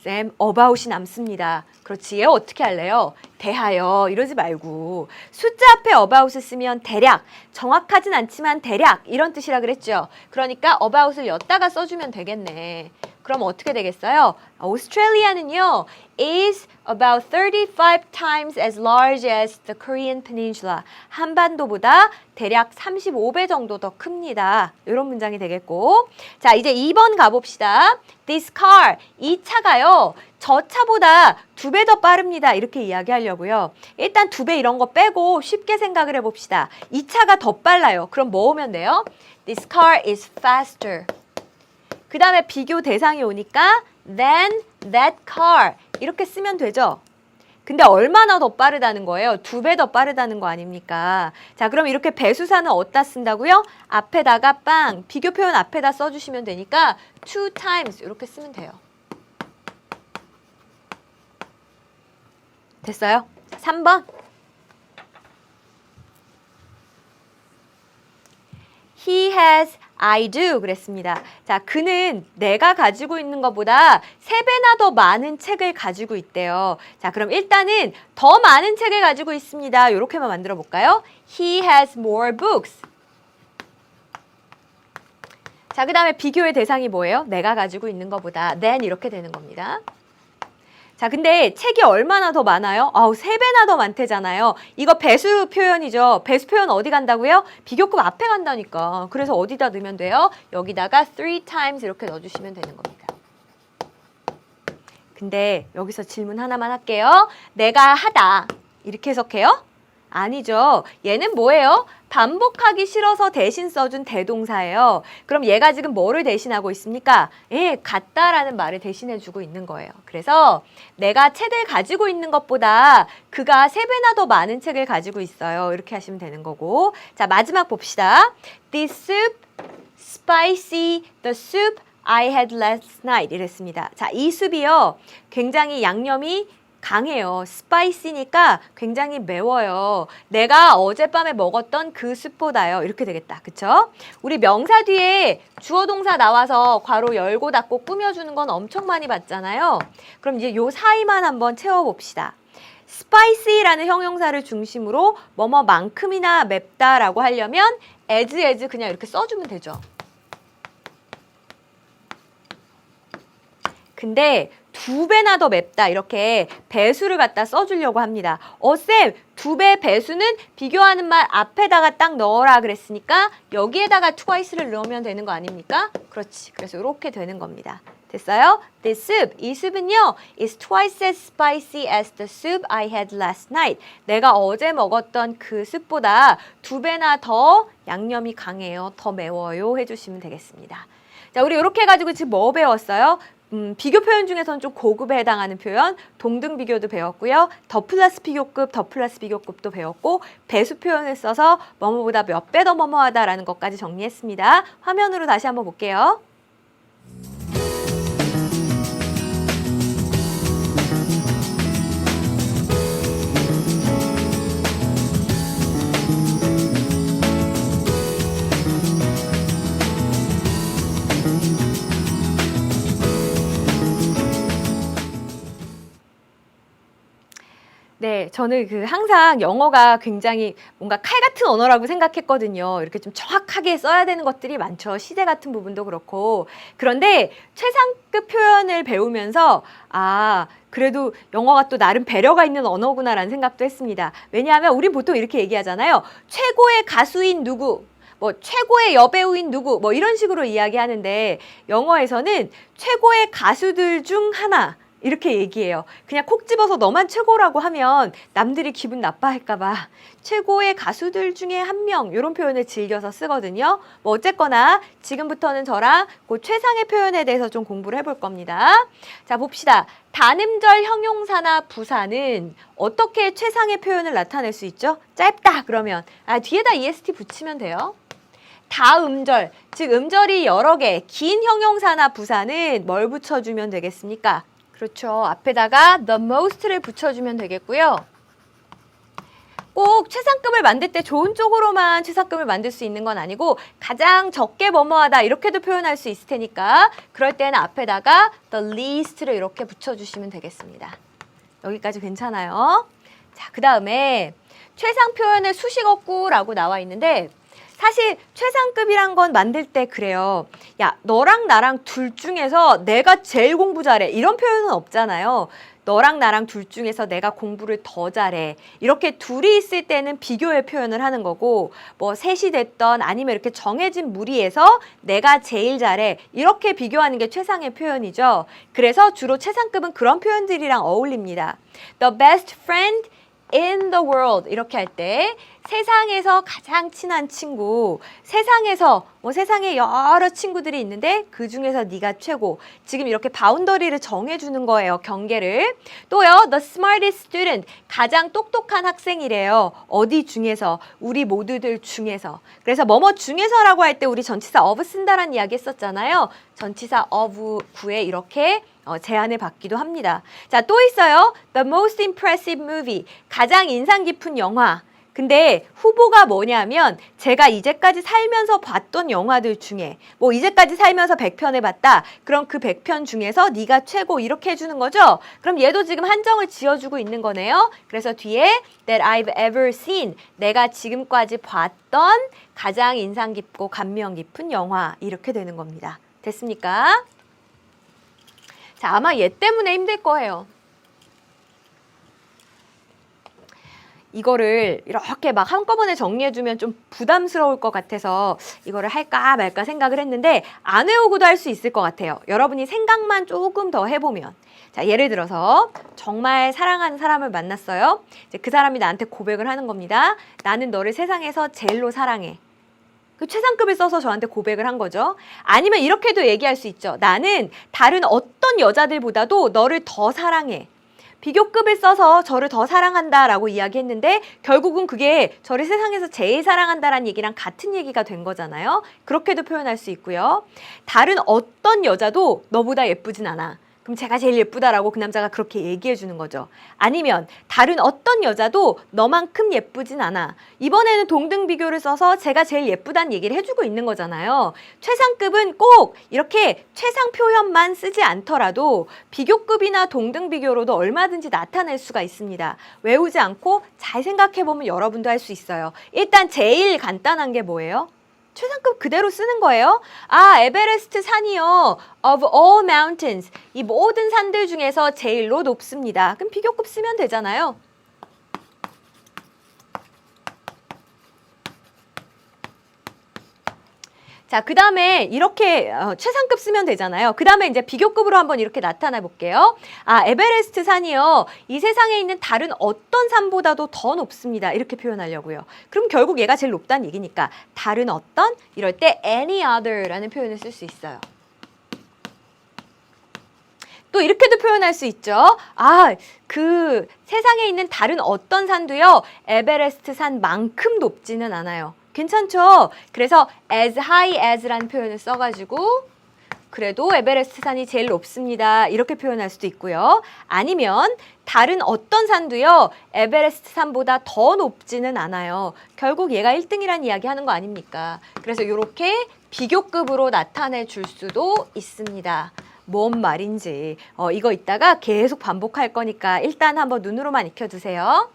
쌤, about이 남습니다. 그렇지, 얘 어떻게 할래요? 대하여 이러지 말고 숫자 앞에 about을 쓰면 대략, 정확하진 않지만 대략 이런 뜻이라 그랬죠. 그러니까 about을 엿다가 써주면 되겠네. 그럼 어떻게 되겠어요? 오스트레일리아는요, is about 35 times as large as the Korean Peninsula. 한반도보다 대략 35배 정도 더 큽니다. 이런 문장이 되겠고. 자, 이제 2번 가봅시다. This car, 이 차가요, 저 차보다 2배 더 빠릅니다. 이렇게 이야기하려고요. 일단 2배 이런 거 빼고 쉽게 생각을 해봅시다. 이 차가 더 빨라요. 그럼 뭐 오면 돼요? This car is faster. 그 다음에 비교 대상이 오니까 than that car 이렇게 쓰면 되죠. 근데 얼마나 더 빠르다는 거예요? 2배 더 빠르다는 거 아닙니까? 자, 그럼 이렇게 배수사는 어디다 쓴다고요? 앞에다가 빵, 비교 표현 앞에다 써주시면 되니까 2 times 이렇게 쓰면 돼요. 됐어요? 3번. He has, I do 그랬습니다. 자, 그는 내가 가지고 있는 것보다 3배나 더 많은 책을 가지고 있대요. 자, 그럼 일단은 더 많은 책을 가지고 있습니다. 이렇게만 만들어 볼까요? He has more books. 자, 그 다음에 비교의 대상이 뭐예요? 내가 가지고 있는 것보다 than 이렇게 되는 겁니다. 자, 근데 책이 얼마나 더 많아요? 아우, 3배나 더 많대잖아요. 이거 배수 표현이죠. 배수 표현 어디 간다고요? 비교급 앞에 간다니까. 그래서 어디다 넣으면 돼요? 여기다가 3 times 이렇게 넣어주시면 되는 겁니다. 근데 여기서 질문 하나만 할게요. 내가 하다. 이렇게 해석해요? 아니죠. 얘는 뭐예요? 반복하기 싫어서 대신 써준 대동사예요. 그럼 얘가 지금 뭐를 대신하고 있습니까? 예, 같다라는 말을 대신해주고 있는 거예요. 그래서 내가 책을 가지고 있는 것보다 그가 3배나 더 많은 책을 가지고 있어요. 이렇게 하시면 되는 거고. 자, 마지막 봅시다. This soup, spicy, the soup I had last night 이랬습니다. 자, 이 숲이요. 굉장히 양념이 강해요. 스파이시니까 굉장히 매워요. 내가 어젯밤에 먹었던 그 숲보다요. 이렇게 되겠다. 그쵸? 우리 명사 뒤에 주어 동사 나와서 괄호 열고 닫고 꾸며주는 건 엄청 많이 봤잖아요. 그럼 이제 요 사이만 한번 채워봅시다. spicy라는 형용사를 중심으로 뭐뭐만큼이나 맵다라고 하려면 as 그냥 이렇게 써주면 되죠. 근데 두 배나 더 맵다. 이렇게 배수를 갖다 써주려고 합니다. 쌤, 두 배 배수는 비교하는 말 앞에다가 딱 넣어라 그랬으니까 여기에다가 twice를 넣으면 되는 거 아닙니까? 그렇지. 그래서 이렇게 되는 겁니다. 됐어요? This soup, 이 숲은요, is twice as spicy as the soup I had last night. 내가 어제 먹었던 그 숲보다 두 배나 더 양념이 강해요. 더 매워요. 해주시면 되겠습니다. 자, 우리 이렇게 해가지고 지금 뭐 배웠어요? 비교 표현 중에서는 좀 고급에 해당하는 표현, 동등 비교도 배웠고요. 더 플러스 비교급, 더 플러스 비교급도 배웠고, 배수 표현을 써서 뭐뭐보다 몇 배 더 뭐뭐하다라는 것까지 정리했습니다. 화면으로 다시 한번 볼게요. 네, 저는 항상 영어가 굉장히 뭔가 칼 같은 언어라고 생각했거든요. 이렇게 좀 정확하게 써야 되는 것들이 많죠. 시제 같은 부분도 그렇고. 그런데 최상급 표현을 배우면서 그래도 영어가 또 나름 배려가 있는 언어구나라는 생각도 했습니다. 왜냐하면 우린 보통 이렇게 얘기하잖아요. 최고의 가수인 누구, 뭐 최고의 여배우인 누구, 뭐 이런 식으로 이야기하는데 영어에서는 최고의 가수들 중 하나 이렇게 얘기해요. 그냥 콕 집어서 너만 최고라고 하면 남들이 기분 나빠할까 봐 최고의 가수들 중에 한 명 이런 표현을 즐겨서 쓰거든요. 뭐 어쨌거나 지금부터는 저랑 그 최상의 표현에 대해서 좀 공부를 해볼 겁니다. 자, 봅시다. 단음절 형용사나 부사는 어떻게 최상의 표현을 나타낼 수 있죠? 짧다 그러면 뒤에다 est 붙이면 돼요. 다음절, 즉 음절이 여러 개, 긴 형용사나 부사는 뭘 붙여주면 되겠습니까? 그렇죠. 앞에다가 the most를 붙여주면 되겠고요. 꼭 최상급을 만들 때 좋은 쪽으로만 최상급을 만들 수 있는 건 아니고 가장 적게 뭐뭐하다 이렇게도 표현할 수 있을 테니까 그럴 때는 앞에다가 the least를 이렇게 붙여주시면 되겠습니다. 여기까지 괜찮아요? 자, 그 다음에 최상 표현의 수식어구라고 나와 있는데 사실 최상급이란 건 만들 때 그래요. 야, 너랑 나랑 둘 중에서 내가 제일 공부 잘해. 이런 표현은 없잖아요. 너랑 나랑 둘 중에서 내가 공부를 더 잘해. 이렇게 둘이 있을 때는 비교의 표현을 하는 거고 뭐 셋이 됐던 아니면 이렇게 정해진 무리에서 내가 제일 잘해. 이렇게 비교하는 게 최상의 표현이죠. 그래서 주로 최상급은 그런 표현들이랑 어울립니다. The best friend in the world 이렇게 할 때 세상에서 가장 친한 친구, 세상에서 세상에 여러 친구들이 있는데 그 중에서 네가 최고. 지금 이렇게 바운더리를 정해주는 거예요. 경계를. 또요, the smartest student 가장 똑똑한 학생이래요. 어디 중에서? 우리 모두들 중에서. 그래서 뭐뭐 중에서라고 할 때 우리 전치사 of 쓴다라는 이야기 했었잖아요. 전치사 of 구에 이렇게 제한을 받기도 합니다. 자, 또 있어요. The most impressive movie. 가장 인상 깊은 영화. 근데 후보가 뭐냐면 제가 이제까지 살면서 봤던 영화들 중에 뭐 이제까지 살면서 100편을 봤다. 그럼 그 100편 중에서 네가 최고 이렇게 해주는 거죠. 그럼 얘도 지금 한정을 지어주고 있는 거네요. 그래서 뒤에 that I've ever seen 내가 지금까지 봤던 가장 인상 깊고 감명 깊은 영화 이렇게 되는 겁니다. 됐습니까? 자, 아마 얘 때문에 힘들 거예요. 이거를 이렇게 막 한꺼번에 정리해주면 좀 부담스러울 것 같아서 이거를 할까 말까 생각을 했는데 안 외우고도 할 수 있을 것 같아요. 여러분이 생각만 조금 더 해보면. 자, 예를 들어서 정말 사랑하는 사람을 만났어요. 이제 그 사람이 나한테 고백을 하는 겁니다. 나는 너를 세상에서 제일로 사랑해. 그 최상급을 써서 저한테 고백을 한 거죠. 아니면 이렇게도 얘기할 수 있죠. 나는 다른 어떤 여자들보다도 너를 더 사랑해. 비교급을 써서 저를 더 사랑한다라고 이야기했는데 결국은 그게 저를 세상에서 제일 사랑한다라는 얘기랑 같은 얘기가 된 거잖아요. 그렇게도 표현할 수 있고요. 다른 어떤 여자도 너보다 예쁘진 않아. 그럼 제가 제일 예쁘다라고 그 남자가 그렇게 얘기해 주는 거죠. 아니면 다른 어떤 여자도 너만큼 예쁘진 않아. 이번에는 동등 비교를 써서 제가 제일 예쁘다는 얘기를 해주고 있는 거잖아요. 최상급은 꼭 이렇게 최상 표현만 쓰지 않더라도 비교급이나 동등 비교로도 얼마든지 나타낼 수가 있습니다. 외우지 않고 잘 생각해 보면 여러분도 할 수 있어요. 일단 제일 간단한 게 뭐예요? 최상급 그대로 쓰는 거예요. 아, 에베레스트 산이요. Of all mountains. 이 모든 산들 중에서 제일로 높습니다. 그럼 비교급 쓰면 되잖아요. 자, 그 다음에 이렇게 최상급 쓰면 되잖아요. 그 다음에 이제 비교급으로 한번 이렇게 나타내 볼게요. 아, 에베레스트 산이요. 이 세상에 있는 다른 어떤 산보다도 더 높습니다. 이렇게 표현하려고요. 그럼 결국 얘가 제일 높다는 얘기니까 다른 어떤? 이럴 때 any other라는 표현을 쓸 수 있어요. 또 이렇게도 표현할 수 있죠. 아, 그 세상에 있는 다른 어떤 산도요. 에베레스트 산만큼 높지는 않아요. 괜찮죠? 그래서 as high as라는 표현을 써가지고 그래도 에베레스트 산이 제일 높습니다. 이렇게 표현할 수도 있고요. 아니면 다른 어떤 산도요. 에베레스트 산보다 더 높지는 않아요. 결국 얘가 1등이란 이야기 하는 거 아닙니까? 그래서 이렇게 비교급으로 나타내 줄 수도 있습니다. 뭔 말인지 이거 이따가 계속 반복할 거니까 일단 한번 눈으로만 익혀두세요.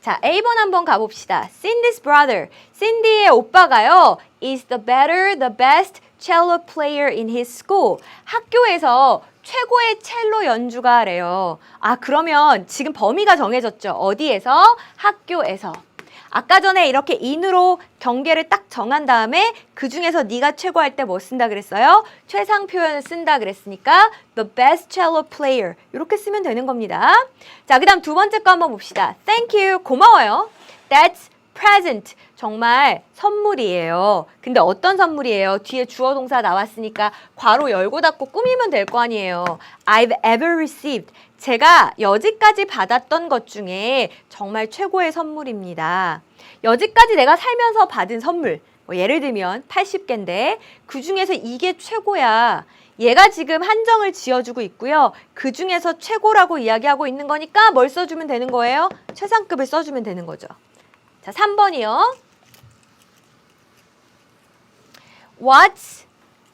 자, A번 한번 가봅시다. Cindy's brother. Cindy의 오빠가요. is the better, the best cello player in his school. 학교에서 최고의 첼로 연주가래요. 아, 그러면 지금 범위가 정해졌죠. 어디에서? 학교에서. 아까 전에 이렇게 in으로 경계를 딱 정한 다음에 그 중에서 네가 최고 할 때 뭐 쓴다 그랬어요? 최상 표현을 쓴다 그랬으니까 the best cello player 이렇게 쓰면 되는 겁니다. 자, 그 다음 두 번째 거 한번 봅시다. Thank you. 고마워요. That's present. 정말 선물이에요. 근데 어떤 선물이에요? 뒤에 주어 동사 나왔으니까 괄호 열고 닫고 꾸미면 될 거 아니에요. I've ever received. 제가 여지까지 받았던 것 중에 정말 최고의 선물입니다. 여지까지 내가 살면서 받은 선물, 뭐 예를 들면 80개인데 그 중에서 이게 최고야. 얘가 지금 한정을 지어주고 있고요. 그 중에서 최고라고 이야기하고 있는 거니까 뭘 써주면 되는 거예요? 최상급을 써주면 되는 거죠. 자, 3번이요. What's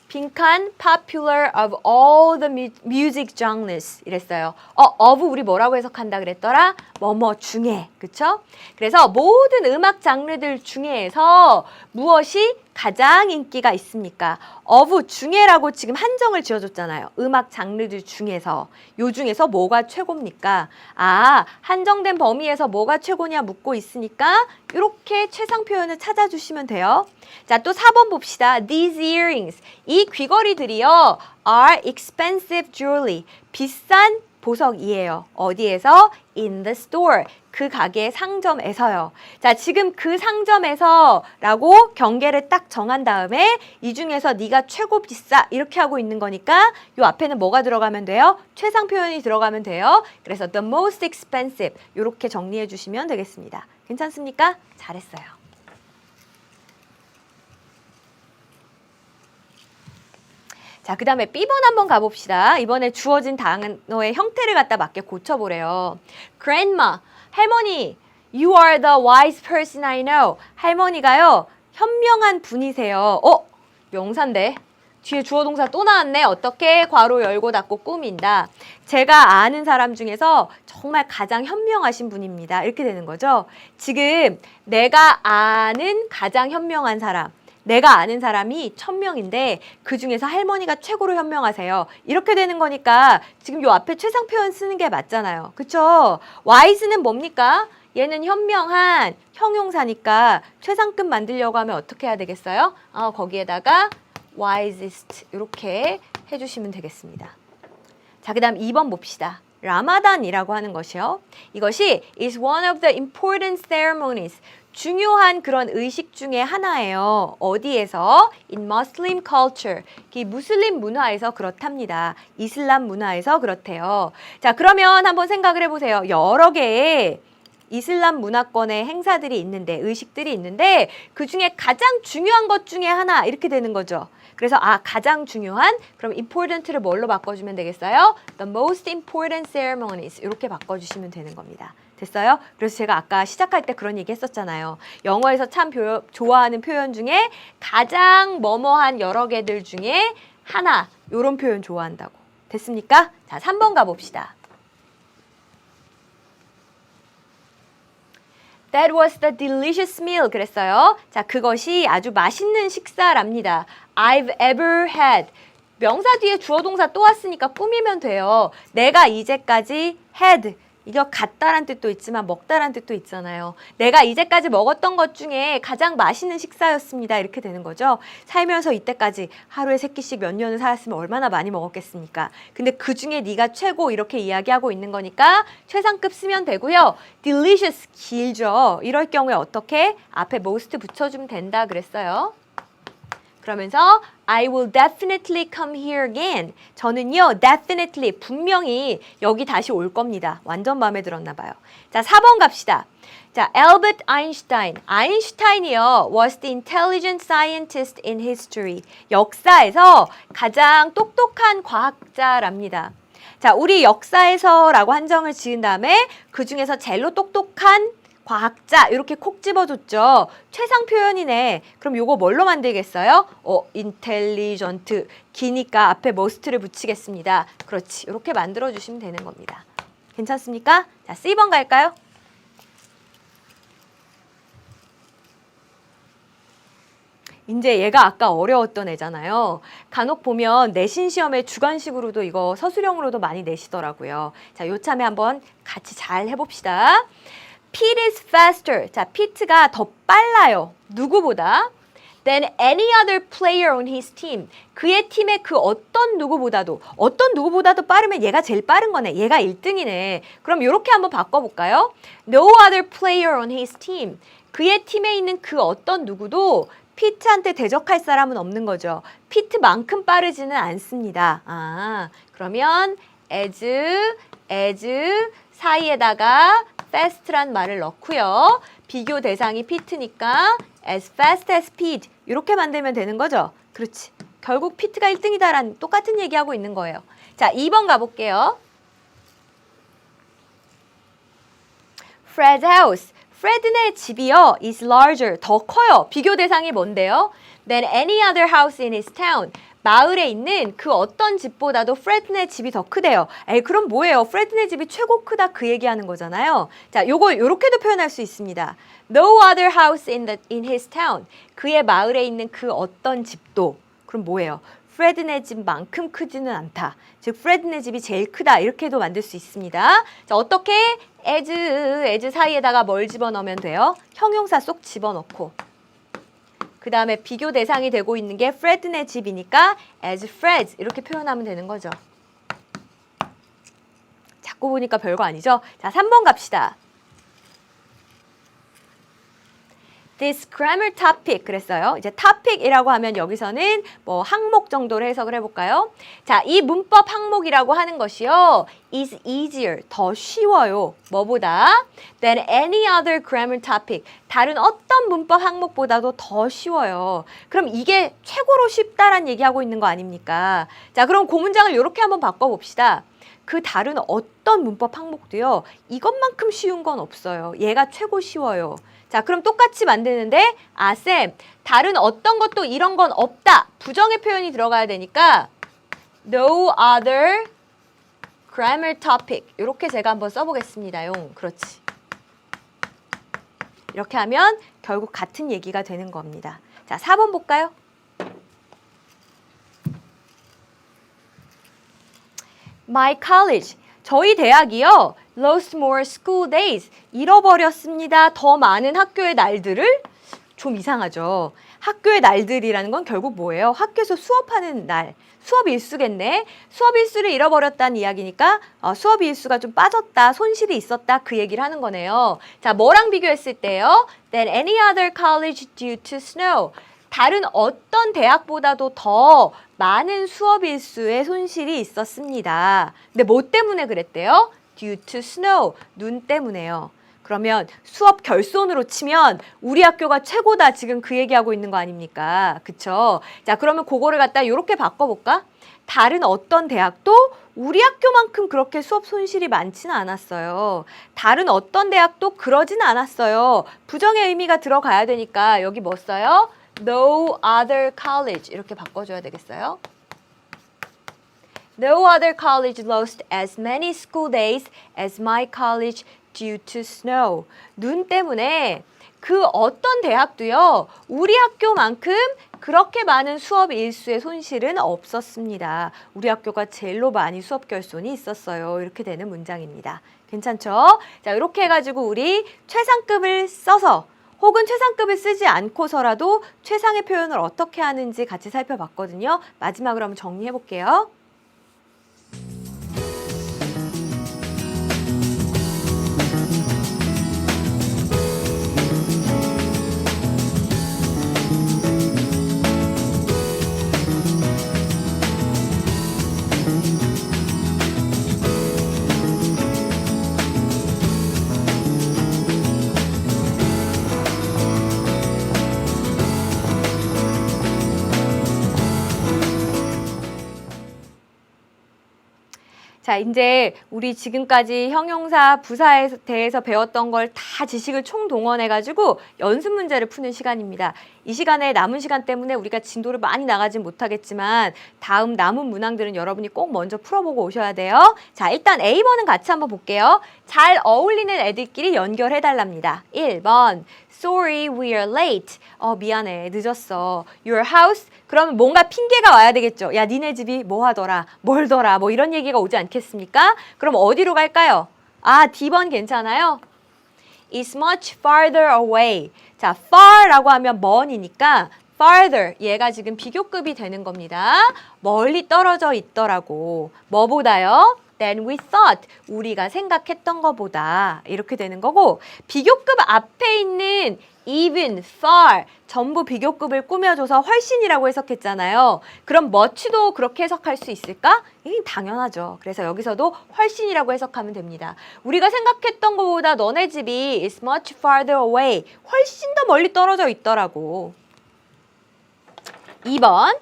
빈칸 popular of all the music genres 이랬어요. of 우리 뭐라고 해석한다 그랬더라? 뭐뭐 중에, 그쵸? 그래서 모든 음악 장르들 중에서 무엇이 가장 인기가 있습니까? of 중에라고 지금 한정을 지어줬잖아요. 음악 장르들 중에서. 요 중에서 뭐가 최고입니까? 아, 한정된 범위에서 뭐가 최고냐 묻고 있으니까 이렇게 최상 표현을 찾아주시면 돼요. 자, 또 4번 봅시다. These earrings. 이 귀걸이들이요. are expensive jewelry. 비싼 보석이에요. 어디에서? In the store. 그 가게 상점에서요. 자, 지금 그 상점에서 라고 경계를 딱 정한 다음에 이 중에서 네가 최고 비싸 이렇게 하고 있는 거니까 요 앞에는 뭐가 들어가면 돼요? 최상 표현이 들어가면 돼요. 그래서 the most expensive 이렇게 정리해 주시면 되겠습니다. 괜찮습니까? 잘했어요. 자, 그 다음에 B번 한번 가봅시다. 이번에 주어진 단어의 형태를 갖다 맞게 고쳐보래요. Grandma, 할머니, you are the wise person I know. 할머니가요, 현명한 분이세요. 명사인데. 뒤에 주어 동사 또 나왔네. 어떻게? 괄호 열고 닫고 꾸민다. 제가 아는 사람 중에서 정말 가장 현명하신 분입니다. 이렇게 되는 거죠. 지금 내가 아는 가장 현명한 사람. 내가 아는 사람이 1000명인데 그 중에서 할머니가 최고로 현명하세요. 이렇게 되는 거니까 지금 요 앞에 최상 표현 쓰는 게 맞잖아요. 그쵸? wise는 뭡니까? 얘는 현명한 형용사니까 최상급 만들려고 하면 어떻게 해야 되겠어요? 거기에다가 wisest 이렇게 해주시면 되겠습니다. 자, 그 다음 2번 봅시다. 라마단이라고 하는 것이요. 이것이 is one of the important ceremonies. 중요한 그런 의식 중에 하나예요. 어디에서? In Muslim culture. 이 무슬림 문화에서 그렇답니다. 이슬람 문화에서 그렇대요. 자, 그러면 한번 생각을 해보세요. 여러 개의 이슬람 문화권의 행사들이 있는데, 의식들이 있는데 그 중에 가장 중요한 것 중에 하나 이렇게 되는 거죠. 그래서 가장 중요한, 그럼 important를 뭘로 바꿔주면 되겠어요? The most important ceremonies 이렇게 바꿔주시면 되는 겁니다. 됐어요? 그래서 제가 아까 시작할 때 그런 얘기 했었잖아요. 영어에서 참 좋아하는 표현 중에 가장 뭐뭐한 여러 개들 중에 하나 이런 표현 좋아한다고. 됐습니까? 자, 3번 가봅시다. That was the delicious meal. 그랬어요. 자, 그것이 아주 맛있는 식사랍니다. I've ever had. 명사 뒤에 주어 동사 또 왔으니까 꾸미면 돼요. 내가 이제까지 had. 이거 같다란 뜻도 있지만 먹다란 뜻도 있잖아요. 내가 이제까지 먹었던 것 중에 가장 맛있는 식사였습니다. 이렇게 되는 거죠. 살면서 이때까지 하루에 3끼씩 몇 년을 살았으면 얼마나 많이 먹었겠습니까? 근데 그 중에 네가 최고 이렇게 이야기하고 있는 거니까 최상급 쓰면 되고요. delicious 길죠. 이럴 경우에 어떻게? 앞에 most 붙여주면 된다 그랬어요. 그러면서 I will definitely come here again. 저는요, definitely, 분명히 여기 다시 올 겁니다. 완전 마음에 들었나 봐요. 자, 4번 갑시다. 자, Albert Einstein. 아인슈타인이요, was the intelligent scientist in history. 역사에서 가장 똑똑한 과학자랍니다. 자, 우리 역사에서라고 한정을 지은 다음에 그 중에서 제일로 똑똑한 과학자 이렇게 콕 집어줬죠. 최상 표현이네. 그럼 요거 뭘로 만들겠어요? intelligent 기니까 앞에 most를 붙이겠습니다. 그렇지. 이렇게 만들어주시면 되는 겁니다. 괜찮습니까? 자, C번 갈까요? 이제 얘가 아까 어려웠던 애잖아요. 간혹 보면 내신 시험에 주관식으로도 이거 서술형으로도 많이 내시더라고요. 자, 요참에 한번 같이 잘 해봅시다. Pete is faster. 자, Pete가 더 빨라요. 누구보다? Than any other player on his team. 그의 팀의 그 어떤 누구보다도 빠르면 얘가 제일 빠른 거네. 얘가 1등이네. 그럼 이렇게 한번 바꿔볼까요? No other player on his team. 그의 팀에 있는 그 어떤 누구도 피트한테 대적할 사람은 없는 거죠. 피트만큼 빠르지는 않습니다. 그러면 as 사이에다가 fast란 말을 넣고요. 비교 대상이 피트니까 as fast as Pete 이렇게 만들면 되는 거죠. 그렇지. 결국 피트가 1등이다라는 똑같은 얘기하고 있는 거예요. 자, 2번 가볼게요. Fred's house. 프레드네 집이요 is larger. 더 커요. 비교 대상이 뭔데요? Than any other house in his town. 마을에 있는 그 어떤 집보다도 프레드네 집이 더 크대요. 그럼 뭐예요? 프레드네 집이 최고 크다 그 얘기하는 거잖아요. 자, 요거 요렇게도 표현할 수 있습니다. No other house in his town. 그의 마을에 있는 그 어떤 집도. 그럼 뭐예요? 프레드네 집만큼 크지는 않다. 즉 프레드네 집이 제일 크다. 이렇게도 만들 수 있습니다. 자, 어떻게? as 사이에다가 뭘 집어넣으면 돼요? 형용사 쏙 집어넣고 그 다음에 비교 대상이 되고 있는 게 프레드네 집이니까 as Fred 이렇게 표현하면 되는 거죠. 자꾸 보니까 별거 아니죠? 자, 3번 갑시다. This grammar topic 그랬어요. 이제 topic이라고 하면 여기서는 뭐 항목 정도로 해석을 해볼까요? 자, 이 문법 항목이라고 하는 것이요. is easier, 더 쉬워요. 뭐보다? than any other grammar topic. 다른 어떤 문법 항목보다도 더 쉬워요. 그럼 이게 최고로 쉽다란 얘기하고 있는 거 아닙니까? 자, 그럼 그 문장을 이렇게 한번 바꿔봅시다. 그 다른 어떤 문법 항목도요. 이것만큼 쉬운 건 없어요. 얘가 최고 쉬워요. 자, 그럼 똑같이 만드는데 쌤, 다른 어떤 것도 이런 건 없다. 부정의 표현이 들어가야 되니까 no other grammar topic 이렇게 제가 한번 써보겠습니다. 그렇지. 이렇게 하면 결국 같은 얘기가 되는 겁니다. 자, 4번 볼까요? My college. 저희 대학이요. lost more school days. 잃어버렸습니다. 더 많은 학교의 날들을? 좀 이상하죠. 학교의 날들이라는 건 결국 뭐예요? 학교에서 수업하는 날. 수업 일수겠네. 수업 일수를 잃어버렸다는 이야기니까 수업 일수가 좀 빠졌다. 손실이 있었다. 그 얘기를 하는 거네요. 자, 뭐랑 비교했을 때요? Than any other college due to snow. 다른 어떤 대학보다도 더 많은 수업 일수의 손실이 있었습니다. 근데 뭐 때문에 그랬대요? Due to snow, 눈 때문에요. 그러면 수업 결손으로 치면 우리 학교가 최고다 지금 그 얘기하고 있는 거 아닙니까? 그쵸? 자, 그러면 그거를 갖다 이렇게 바꿔볼까? 다른 어떤 대학도 우리 학교만큼 그렇게 수업 손실이 많지는 않았어요. 다른 어떤 대학도 그러진 않았어요. 부정의 의미가 들어가야 되니까 여기 뭐 써요? No other college 이렇게 바꿔줘야 되겠어요. No other college lost as many school days as my college due to snow. 눈 때문에 그 어떤 대학도요, 우리 학교만큼 그렇게 많은 수업 일수의 손실은 없었습니다. 우리 학교가 제일로 많이 수업 결손이 있었어요. 이렇게 되는 문장입니다. 괜찮죠? 자, 이렇게 해가지고 우리 최상급을 써서 혹은 최상급을 쓰지 않고서라도 최상의 표현을 어떻게 하는지 같이 살펴봤거든요. 마지막으로 한번 정리해 볼게요. 자, 이제 우리 지금까지 형용사, 부사에 대해서 배웠던 걸 다 지식을 총동원해가지고 연습 문제를 푸는 시간입니다. 이 시간에 남은 시간 때문에 우리가 진도를 많이 나가진 못하겠지만 다음 남은 문항들은 여러분이 꼭 먼저 풀어보고 오셔야 돼요. 자, 일단 A번은 같이 한번 볼게요. 잘 어울리는 애들끼리 연결해달랍니다. 1번. Sorry, we are late. 미안해, 늦었어. Your house? 그러면 뭔가 핑계가 와야 되겠죠. 야, 니네 집이 뭐 하더라, 멀더라, 뭐 이런 얘기가 오지 않겠습니까? 그럼 어디로 갈까요? 아, D번 괜찮아요? It's much farther away. 자, far라고 하면 먼이니까 farther, 얘가 지금 비교급이 되는 겁니다. 멀리 떨어져 있더라고. 뭐보다요? than we thought, 우리가 생각했던 것보다 이렇게 되는 거고, 비교급 앞에 있는 even, far 전부 비교급을 꾸며줘서 훨씬이라고 해석했잖아요. 그럼 much도 그렇게 해석할 수 있을까? 당연하죠. 그래서 여기서도 훨씬이라고 해석하면 됩니다. 우리가 생각했던 것보다 너네 집이 is much farther away, 훨씬 더 멀리 떨어져 있더라고. 2번.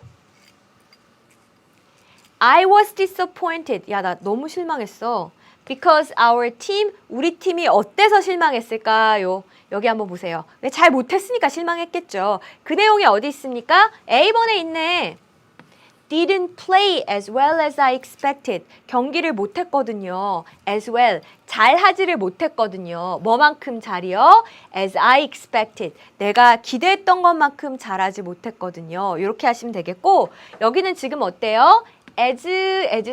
I was disappointed. 야, 나 너무 실망했어. Because our team, 우리 팀이 어때서 실망했을까요? 여기 한번 보세요. 잘 못했으니까 실망했겠죠. 그 내용이 어디 있습니까? A번에 있네. Didn't play as well as I expected. 경기를 못했거든요. As well. 잘 하지를 못했거든요. 뭐만큼 잘이요? As I expected. 내가 기대했던 것만큼 잘하지 못했거든요. 이렇게 하시면 되겠고, 여기는 지금 어때요? as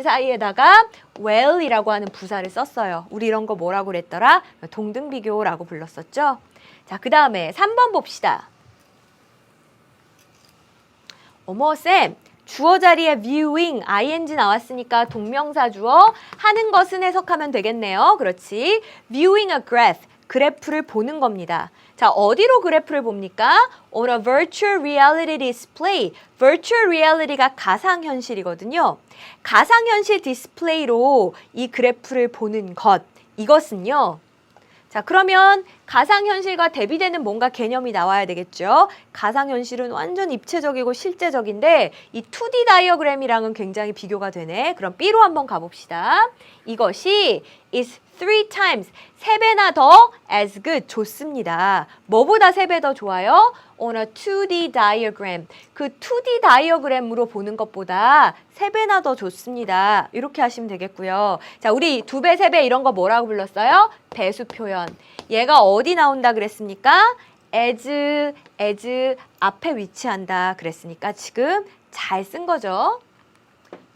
사이에다가 well이라고 하는 부사를 썼어요. 우리 이런 거 뭐라고 그랬더라? 동등비교라고 불렀었죠. 자, 그 다음에 3번 봅시다. 어머, 쌤. 주어 자리에 viewing, ing 나왔으니까 동명사 주어, 하는 것은 해석하면 되겠네요. 그렇지. viewing a graph, 그래프를 보는 겁니다. 자, 어디로 그래프를 봅니까? On a virtual reality display. virtual reality가 가상현실이거든요. 가상현실 디스플레이로 이 그래프를 보는 것, 이것은요. 자, 그러면 가상현실과 대비되는 뭔가 개념이 나와야 되겠죠. 가상현실은 완전 입체적이고 실제적인데 이 2D 다이어그램이랑은 굉장히 비교가 되네. 그럼 B로 한번 가봅시다. 이것이 is 3 times, 3배나 더 as good, 좋습니다. 뭐보다 3배 더 좋아요? On a 2D diagram. 그 2D 다이어그램으로 보는 것보다 3배나 더 좋습니다. 이렇게 하시면 되겠고요. 자, 우리 2배, 3배 이런 거 뭐라고 불렀어요? 배수 표현. 얘가 어디 나온다 그랬습니까? as 앞에 위치한다 그랬으니까 지금 잘 쓴 거죠.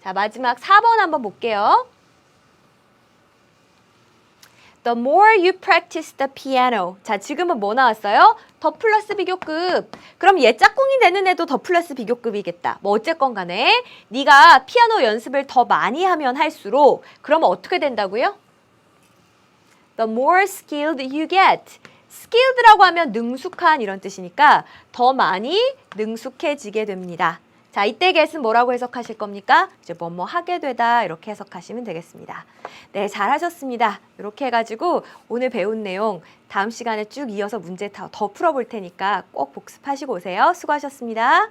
자, 마지막 4번 한번 볼게요. The more you practice the piano. 자, 지금은 뭐 나왔어요? 더 플러스 비교급. 그럼 얘 짝꿍이 되는 애도 더 플러스 비교급이겠다. 뭐 어쨌건 간에 네가 피아노 연습을 더 많이 하면 할수록 그러면 어떻게 된다고요? The more skilled you get. skilled라고 하면 능숙한 이런 뜻이니까 더 많이 능숙해지게 됩니다. 자, 이때 get은 뭐라고 해석하실 겁니까? 이제 뭐뭐 하게 되다 이렇게 해석하시면 되겠습니다. 네, 잘하셨습니다. 이렇게 해가지고 오늘 배운 내용 다음 시간에 쭉 이어서 문제 더 풀어볼 테니까 꼭 복습하시고 오세요. 수고하셨습니다.